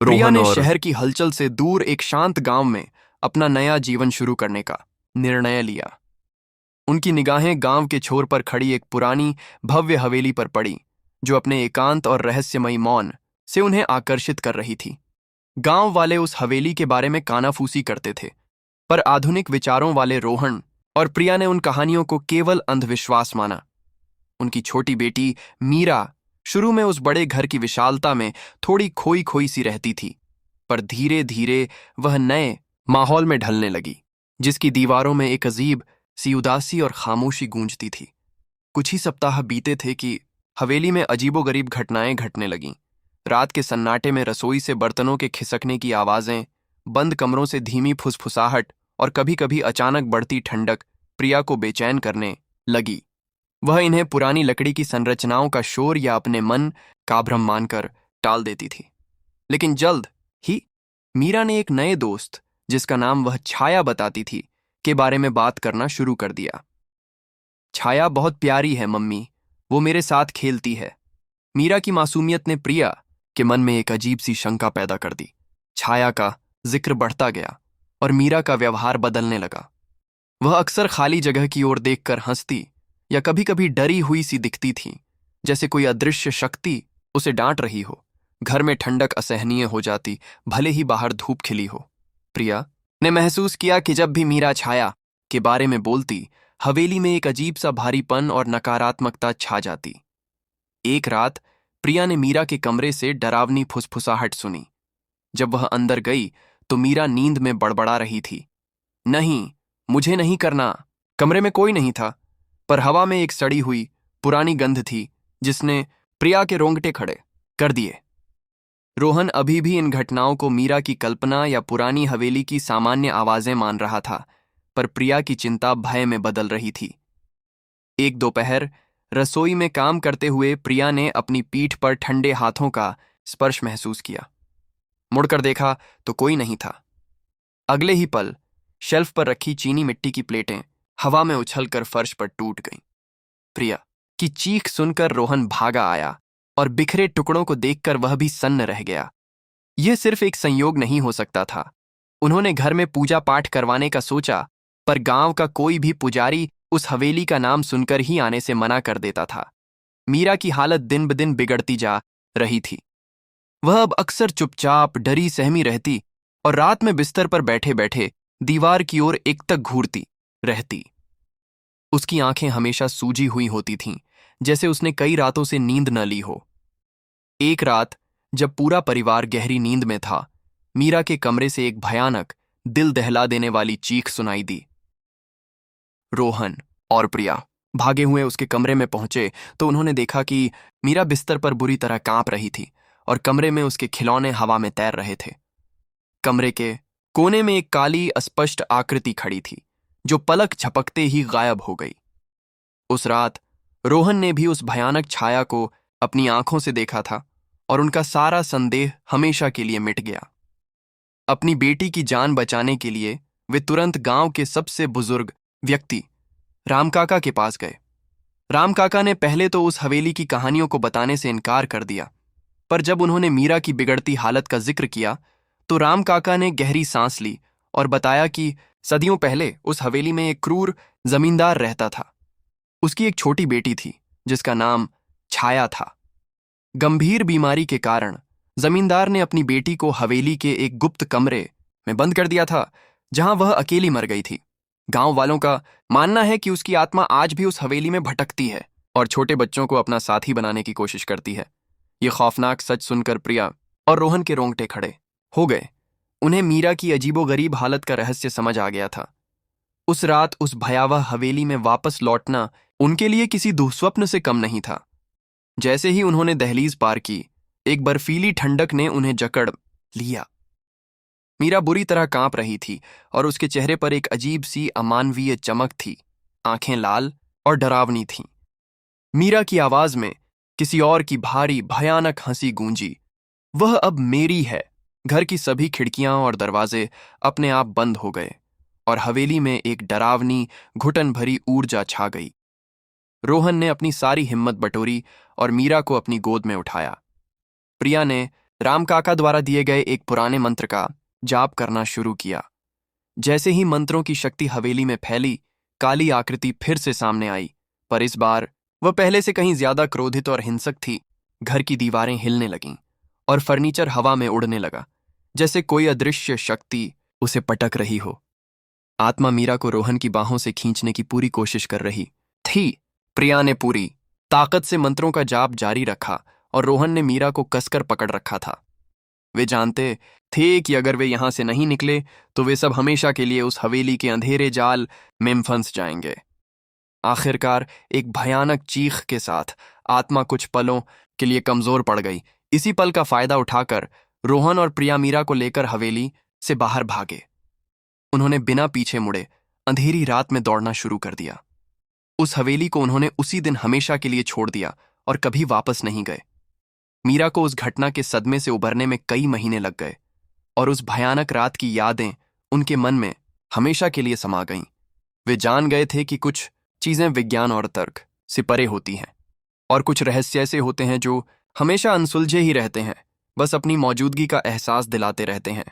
प्रिया रोहन ने और शहर की हलचल से दूर एक शांत गांव में अपना नया जीवन शुरू करने का निर्णय लिया। उनकी निगाहें गांव के छोर पर खड़ी एक पुरानी भव्य हवेली पर पड़ी, जो अपने एकांत और रहस्यमयी मौन से उन्हें आकर्षित कर रही थी। गांव वाले उस हवेली के बारे में कानाफूसी करते थे, पर आधुनिक विचारों वाले रोहन और प्रिया ने उन कहानियों को केवल अंधविश्वास माना। उनकी छोटी बेटी मीरा शुरू में उस बड़े घर की विशालता में थोड़ी खोई खोई सी रहती थी, पर धीरे धीरे वह नए माहौल में ढलने लगी, जिसकी दीवारों में एक अजीब सी उदासी और खामोशी गूंजती थी। कुछ ही सप्ताह बीते थे कि हवेली में अजीबोगरीब घटनाएं घटने लगीं। रात के सन्नाटे में रसोई से बर्तनों के खिसकने की आवाजें, बंद कमरों से धीमी फुसफुसाहट और कभी कभी अचानक बढ़ती ठंडक प्रिया को बेचैन करने लगी। वह इन्हें पुरानी लकड़ी की संरचनाओं का शोर या अपने मन का भ्रम मानकर टाल देती थी। लेकिन जल्द ही मीरा ने एक नए दोस्त, जिसका नाम वह छाया बताती थी, के बारे में बात करना शुरू कर दिया। छाया बहुत प्यारी है मम्मी, वो मेरे साथ खेलती है। मीरा की मासूमियत ने प्रिया के मन में एक अजीब सी शंका पैदा कर दी। छाया का जिक्र बढ़ता गया और मीरा का व्यवहार बदलने लगा। वह अक्सर खाली जगह की ओर देखकर हंसती या कभी कभी डरी हुई सी दिखती थी, जैसे कोई अदृश्य शक्ति उसे डांट रही हो। घर में ठंडक असहनीय हो जाती, भले ही बाहर धूप खिली हो। प्रिया ने महसूस किया कि जब भी मीरा छाया के बारे में बोलती, हवेली में एक अजीब सा भारीपन और नकारात्मकता छा जाती। एक रात प्रिया ने मीरा के कमरे से डरावनी फुसफुसाहट सुनी। जब वह अंदर गई तो मीरा नींद में बड़बड़ा रही थी, नहीं, मुझे नहीं करना। कमरे में कोई नहीं था, पर हवा में एक सड़ी हुई पुरानी गंध थी, जिसने प्रिया के रोंगटे खड़े कर दिए। रोहन अभी भी इन घटनाओं को मीरा की कल्पना या पुरानी हवेली की सामान्य आवाजें मान रहा था, पर प्रिया की चिंता भय में बदल रही थी। एक दोपहर रसोई में काम करते हुए प्रिया ने अपनी पीठ पर ठंडे हाथों का स्पर्श महसूस किया। मुड़कर देखा तो कोई नहीं था। अगले ही पल शेल्फ पर रखी चीनी मिट्टी की प्लेटें हवा में उछलकर फर्श पर टूट गईं। प्रिया की चीख सुनकर रोहन भागा आया और बिखरे टुकड़ों को देखकर वह भी सन्न रह गया। यह सिर्फ एक संयोग नहीं हो सकता था। उन्होंने घर में पूजा पाठ करवाने का सोचा, पर गांव का कोई भी पुजारी उस हवेली का नाम सुनकर ही आने से मना कर देता था। मीरा की हालत दिन ब दिन बिगड़ती जा रही थी। वह अब अक्सर चुपचाप डरी सहमी रहती और रात में बिस्तर पर बैठे बैठे दीवार की ओर एकटक घूरती रहती। उसकी आंखें हमेशा सूजी हुई होती थीं, जैसे उसने कई रातों से नींद न ली हो। एक रात जब पूरा परिवार गहरी नींद में था, मीरा के कमरे से एक भयानक, दिल दहला देने वाली चीख सुनाई दी। रोहन और प्रिया भागे हुए उसके कमरे में पहुंचे तो उन्होंने देखा कि मीरा बिस्तर पर बुरी तरह कांप रही थी और कमरे में उसके खिलौने हवा में तैर रहे थे। कमरे के कोने में एक काली अस्पष्ट आकृति खड़ी थी, जो पलक झपकते ही गायब हो गई। उस रात रोहन ने भी उस भयानक छाया को अपनी आंखों से देखा था और उनका सारा संदेह हमेशा के लिए मिट गया। अपनी बेटी की जान बचाने के लिए वे तुरंत गांव के सबसे बुजुर्ग व्यक्ति राम काका के पास गए। राम काका ने पहले तो उस हवेली की कहानियों को बताने से इनकार कर दिया, पर जब उन्होंने मीरा की बिगड़ती हालत का जिक्र किया तो राम काका ने गहरी सांस ली और बताया कि सदियों पहले उस हवेली में एक क्रूर जमींदार रहता था। उसकी एक छोटी बेटी थी, जिसका नाम छाया था। गंभीर बीमारी के कारण जमींदार ने अपनी बेटी को हवेली के एक गुप्त कमरे में बंद कर दिया था, जहां वह अकेली मर गई थी। गांव वालों का मानना है कि उसकी आत्मा आज भी उस हवेली में भटकती है और छोटे बच्चों को अपना साथी बनाने की कोशिश करती है। यह खौफनाक सच सुनकर प्रिया और रोहन के रोंगटे खड़े हो गए। उन्हें मीरा की अजीबोगरीब हालत का रहस्य समझ आ गया था। उस रात उस भयावह हवेली में वापस लौटना उनके लिए किसी दुःस्वप्न से कम नहीं था। जैसे ही उन्होंने दहलीज पार की, एक बर्फीली ठंडक ने उन्हें जकड़ लिया। मीरा बुरी तरह कांप रही थी और उसके चेहरे पर एक अजीब सी अमानवीय चमक थी। आंखें लाल और डरावनी थीं। मीरा की आवाज में किसी और की भारी भयानक हंसी गूंजी, वह अब मेरी है। घर की सभी खिड़कियां और दरवाजे अपने आप बंद हो गए और हवेली में एक डरावनी, घुटन भरी ऊर्जा छा गई। रोहन ने अपनी सारी हिम्मत बटोरी और मीरा को अपनी गोद में उठाया। प्रिया ने राम काका द्वारा दिए गए एक पुराने मंत्र का जाप करना शुरू किया। जैसे ही मंत्रों की शक्ति हवेली में फैली, काली आकृति फिर से सामने आई, पर इस बार वह पहले से कहीं ज्यादा क्रोधित और हिंसक थी। घर की दीवारें हिलने लगीं और फर्नीचर हवा में उड़ने लगा, जैसे कोई अदृश्य शक्ति उसे पटक रही हो। आत्मा मीरा को रोहन की बाहों से खींचने की पूरी कोशिश कर रही थी। प्रिया ने पूरी ताकत से मंत्रों का जाप जारी रखा और रोहन ने मीरा को कसकर पकड़ रखा था। वे जानते थे कि अगर वे यहां से नहीं निकले तो वे सब हमेशा के लिए उस हवेली के अंधेरे जाल में फंस जाएंगे। आखिरकार एक भयानक चीख के साथ आत्मा कुछ पलों के लिए कमजोर पड़ गई। इसी पल का फायदा उठाकर रोहन और प्रिया मीरा को लेकर हवेली से बाहर भागे। उन्होंने बिना पीछे मुड़े अंधेरी रात में दौड़ना शुरू कर दिया। उस हवेली को उन्होंने उसी दिन हमेशा के लिए छोड़ दिया और कभी वापस नहीं गए। मीरा को उस घटना के सदमे से उबरने में कई महीने लग गए और उस भयानक रात की यादें उनके मन में हमेशा के लिए समा गईं। वे जान गए थे कि कुछ चीजें विज्ञान और तर्क से परे होती हैं और कुछ रहस्य ऐसे होते हैं जो हमेशा अनसुलझे ही रहते हैं, बस अपनी मौजूदगी का एहसास दिलाते रहते हैं।